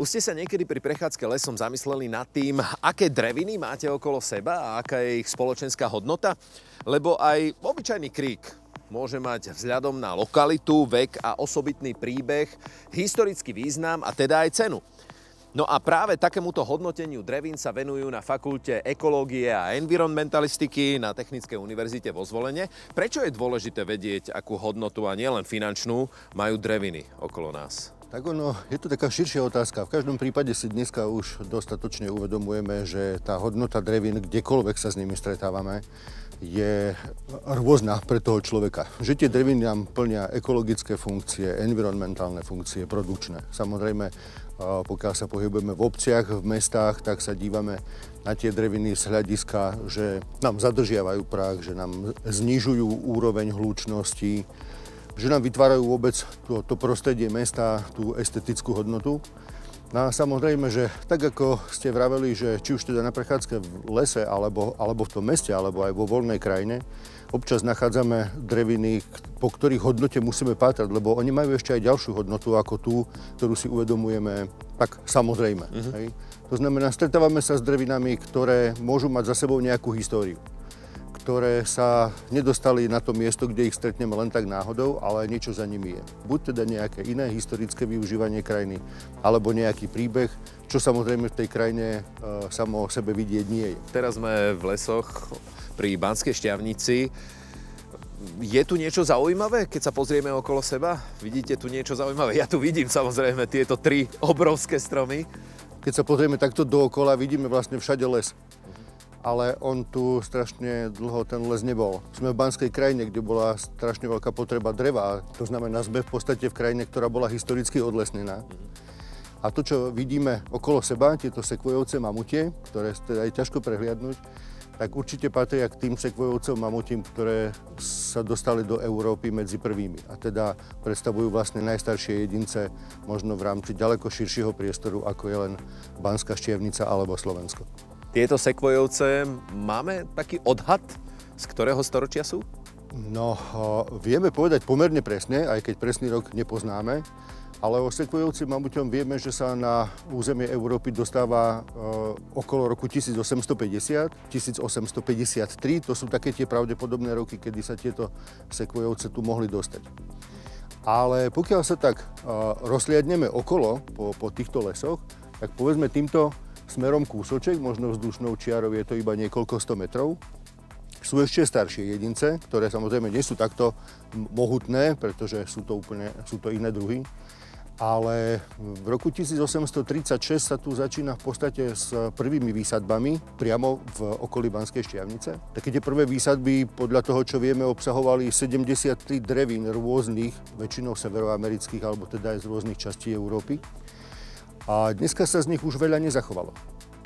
Už ste sa niekedy pri prechádzke lesom zamysleli nad tým, aké dreviny máte okolo seba a aká je ich spoločenská hodnota? Lebo aj obyčajný krík môže mať vzhľadom na lokalitu, vek a osobitný príbeh, historický význam a teda aj cenu. No a práve takémuto hodnoteniu drevín sa venujú na Fakulte ekológie a environmentalistiky na Technickej univerzite vo Zvolene. Prečo je dôležité vedieť, akú hodnotu a nielen finančnú majú dreviny okolo nás? Tak je to taká širšia otázka. V každom prípade si dneska už dostatočne uvedomujeme, že tá hodnota drevín, kdekoľvek sa s nimi stretávame, je rôzna pre toho človeka. Že tie dreviny nám plnia ekologické funkcie, environmentálne funkcie, produkčné. Samozrejme, pokiaľ sa pohybujeme v obciach, v mestách, tak sa dívame na tie dreviny z hľadiska, že nám zadržiavajú prach, že nám znižujú úroveň hlučnosti, že nám vytvárajú vôbec to prostredie mesta, tú estetickú hodnotu. No a samozrejme, že tak ako ste vraveli, že či už teda na prechádzke v lese, alebo v tom meste, alebo aj vo voľnej krajine, občas nachádzame dreviny, po ktorých hodnote musíme pátrať, lebo oni majú ešte aj ďalšiu hodnotu ako tú, ktorú si uvedomujeme tak samozrejme. Hej. To znamená, stretávame sa s drevinami, ktoré môžu mať za sebou nejakú históriu, ktoré sa nedostali na to miesto, kde ich stretneme len tak náhodou, ale niečo za nimi je. Buď teda nejaké iné historické využívanie krajiny, alebo nejaký príbeh, čo samozrejme v tej krajine samo o sebe vidieť nie je. Teraz sme v lesoch pri Banskej Štiavnici. Je tu niečo zaujímavé, keď sa pozrieme okolo seba? Vidíte tu niečo zaujímavé? Ja tu vidím samozrejme tieto tri obrovské stromy. Keď sa pozrieme takto dookola, vidíme vlastne všade les. Ale on tu strašne dlho ten les nebol. Sme v Banskej krajine, kde bola strašne veľká potreba dreva. To znamená, sme v podstate v krajine, ktorá bola historicky odlesnená. A to, čo vidíme okolo seba, tieto sekvojovce mamutie, ktoré teda je ťažko prehliadnúť, tak určite patria k tým sekvojovcom mamutím, ktoré sa dostali do Európy medzi prvými. A teda predstavujú vlastne najstaršie jedince, možno v rámci ďaleko širšieho priestoru, ako je len Banská Štiavnica alebo Slovensko. Tieto sekvojovce, máme taký odhad, z ktorého storočia sú? No, vieme povedať pomerne presne, aj keď presný rok nepoznáme, ale o sekvojovci mamuťom vieme, že sa na územie Európy dostáva okolo roku 1850, 1853, to sú také tie pravdepodobné roky, kedy sa tieto sekvojovce tu mohli dostať. Ale pokiaľ sa tak rozhliadneme okolo, po týchto lesoch, tak povedzme týmto smerom kúsoček, možno vzdušnou čiarou je to iba niekoľko 100 metrov. Sú ešte staršie jedince, ktoré samozrejme nie sú takto mohutné, pretože sú to iné druhy. Ale v roku 1836 sa tu začína v podstate s prvými výsadbami priamo v okolí Banskej Štiavnice. Také tie prvé výsadby, podľa toho, čo vieme, obsahovali 73 drevín rôznych, väčšinou severoamerických, alebo teda aj z rôznych častí Európy. A dneska sa z nich už veľa nezachovalo.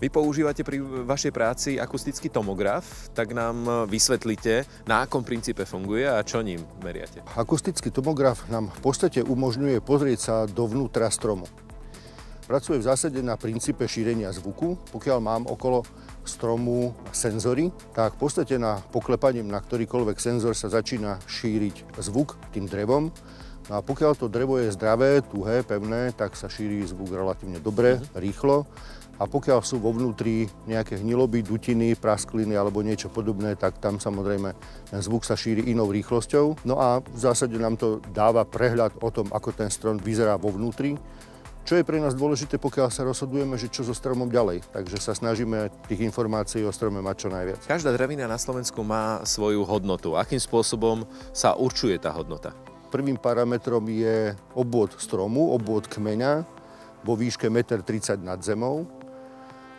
Vy používate pri vašej práci akustický tomograf, tak nám vysvetlite, na akom princípe funguje a čo ním meriate. Akustický tomograf nám v podstate umožňuje pozrieť sa dovnútra stromu. Pracuje v zásade na princípe šírenia zvuku. Pokiaľ mám okolo stromu senzory, tak v podstate poklepaním na ktorýkoľvek senzor sa začína šíriť zvuk tým drevom. No a pokiaľ to drevo je zdravé, tuhé, pevné, tak sa šíri zvuk relatívne dobre, rýchlo. A pokiaľ sú vo vnútri nejaké hniloby, dutiny, praskliny alebo niečo podobné, tak tam samozrejme ten zvuk sa šíri inou rýchlosťou. No a v zásade nám to dáva prehľad o tom, ako ten strom vyzerá vo vnútri, čo je pre nás dôležité, pokiaľ sa rozhodujeme, že čo so stromom ďalej. Takže sa snažíme tých informácií o strome mať čo najviac. Každá drevina na Slovensku má svoju hodnotu. Akým spôsobom sa určuje tá hodnota? Prvým parametrom je obvod stromu, obvod kmeňa vo výške 1,30 m nad zemou.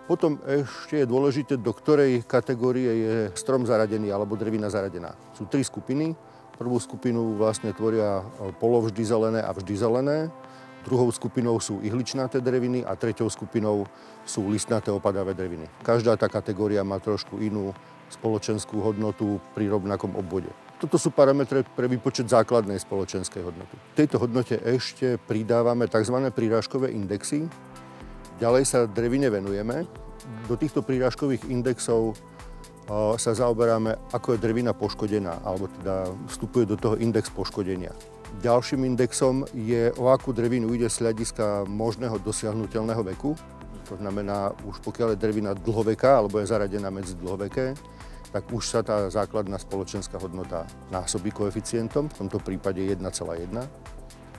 Potom ešte je dôležité, do ktorej kategórie je strom zaradený alebo drevina zaradená. Sú tri skupiny. Prvú skupinu vlastne tvoria polovždy zelené a vždy zelené. Druhou skupinou sú ihličnaté dreviny a treťou skupinou sú listnaté opadavé dreviny. Každá tá kategória má trošku inú spoločenskú hodnotu pri rovnakom obvode. Toto sú parametre pre výpočet základnej spoločenskej hodnoty. V tejto hodnote ešte pridávame tzv. Prírážkové indexy. Ďalej sa drevine venujeme. Do týchto prírážkových indexov sa zaoberáme, ako je drevina poškodená, alebo teda vstupuje do toho index poškodenia. Ďalším indexom je, o akú drevinu ide z hľadiska možného dosiahnuteľného veku. To znamená, už pokiaľ je drevina dlhoveká, alebo je zaradená medzi dlhoveké, tak už sa tá základná spoločenská hodnota násobí koeficientom, v tomto prípade 1,1.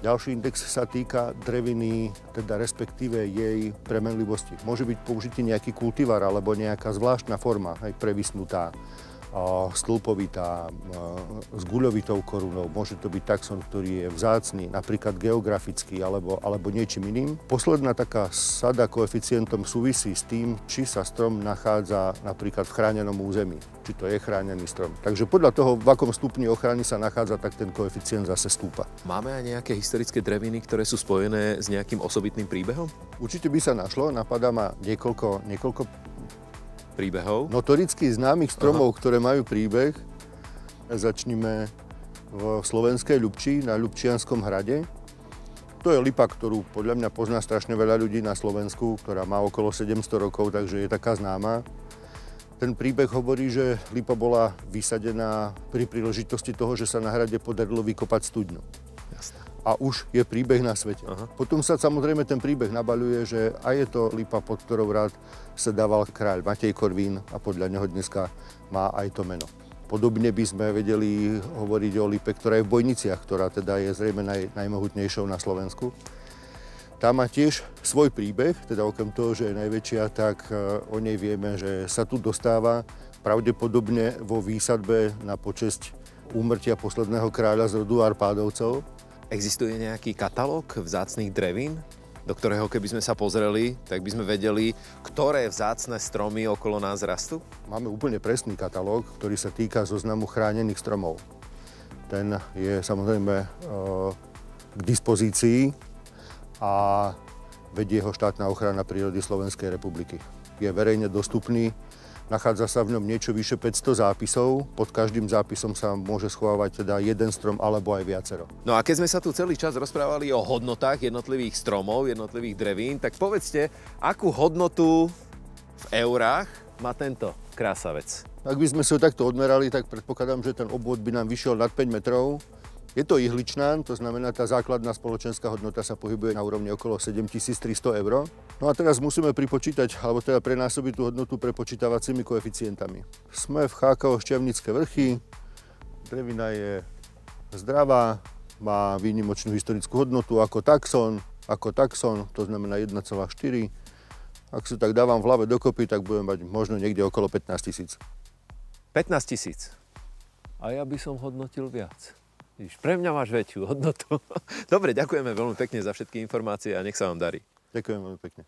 Ďalší index sa týka dreviny, teda respektíve jej premenlivosti. Môže byť použitý nejaký kultivar alebo nejaká zvláštna forma, aj previsnutá, stĺpovitá, s guľovitou korunou. Môže to byť taxon, ktorý je vzácny, napríklad geografický alebo niečím iným. Posledná taká sada koeficientom súvisí s tým, či sa strom nachádza napríklad v chránenom území, či to je chránený strom. Takže podľa toho, v akom stupni ochrany sa nachádza, tak ten koeficient zase stúpa. Máme aj nejaké historické dreviny, ktoré sú spojené s nejakým osobitným príbehom? Určite by sa našlo, napadá ma niekoľko Príbehov? notoricky známych stromov, ktoré majú príbeh. Začnime v slovenskej Ľubči, na Ľubčianskom hrade. To je lipa, ktorú podľa mňa pozná strašne veľa ľudí na Slovensku, ktorá má okolo 700 rokov, takže je taká známa. Ten príbeh hovorí, že lipa bola vysadená pri príležitosti toho, že sa na hrade podarilo vykopať studňu. Jasné. A už je príbeh na svete. Aha. Potom sa samozrejme ten príbeh nabaľuje, že aj je to lipa, pod ktorou rád sedával kráľ Matej Korvín a podľa neho dneska má aj to meno. Podobne by sme vedeli hovoriť o lipe, ktorá je v Bojniciach, ktorá teda je zrejme najmohutnejšou na Slovensku. Tá má tiež svoj príbeh, teda okrem toho, že je najväčšia, tak o nej vieme, že sa tu dostáva pravdepodobne vo výsadbe na počesť úmrtia posledného kráľa z rodu Arpádovcov. Existuje nejaký katalóg vzácnych drevín, do ktorého keby sme sa pozreli, tak by sme vedeli, ktoré vzácne stromy okolo nás rastú? Máme úplne presný katalóg, ktorý sa týka zoznamu chránených stromov. Ten je samozrejme k dispozícii a vedie ho štátna ochrana prírody Slovenskej republiky. Je verejne dostupný. Nachádza sa v ňom niečo vyše 500 zápisov. Pod každým zápisom sa môže schovávať teda jeden strom alebo aj viacero. No a keď sme sa tu celý čas rozprávali o hodnotách jednotlivých stromov, jednotlivých drevín, tak povedzte, akú hodnotu v eurách má tento krásavec? Ak by sme si ho takto odmerali, tak predpokladám, že ten obvod by nám vyšiel nad 5 metrov. Je to ihličnán, to znamená, tá základná spoločenská hodnota sa pohybuje na úrovni okolo 7300 eur. No a teraz musíme pripočítať, alebo teda prenásobiť tú hodnotu prepočítavacími koeficientami. Sme v HKO Šťavnické vrchy, drevina je zdravá, má výnimočnú historickú hodnotu ako taxon, to znamená 1,4. Ak si tak dávam v hlave dokopy, tak budem mať možno niekde okolo 15 000. 15 000. A ja by som hodnotil viac. Pre mňa máš väčšiu hodnotu. Dobre, ďakujeme veľmi pekne za všetky informácie a nech sa vám darí. Ďakujem veľmi pekne.